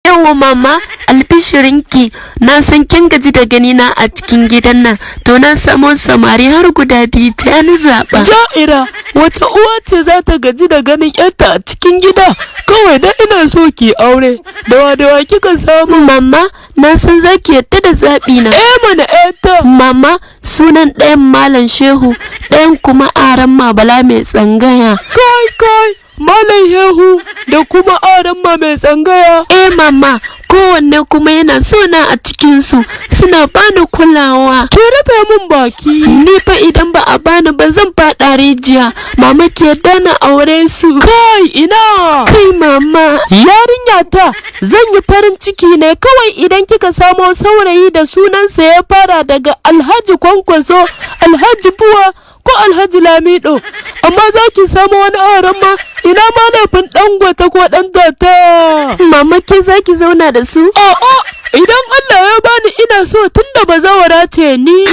Yawwa mama, albishirinki, na san kin gaji da ganina a cikin gidan nan, to na samo samari har guda 2 ta ni zaɓa. Ja'ira, wata uwa ce za ta gaji da ganin yarta a cikin gida? Kawai da ina so ki aure, dawa kika samu? Mama, na san za ki yadda da zaɓi na. Mana yarta. Mama, sunan ɗayan Malam Shehu, ɗayan kuma Aramma Bala mai tsangaya. Kai, Malam Shehu da kuma Aramma mai tsangaya. Mama, kowanne kuma yana sona a cikinsu, suna bani kulawa. Ki rufe min baki. Ni fa idan ba a bani ba zan faɗa rijiya. Mama ki yadda na aure su. Kai ina. Kai mama. Yarinya ta, zan yi farin ciki ne kawai idan kika samo saurayi da sunansa ya fara daga Alhaji Kwankwaso, Alhaji Buwa ko Alhaji Lamido. Amma za ki samu wani Aramma, ina ma laifin Dangote ko Dantata. Mama ke za ki zauna da su? A'a, idan Allah ya bani ina so tunda bazawara ce ni.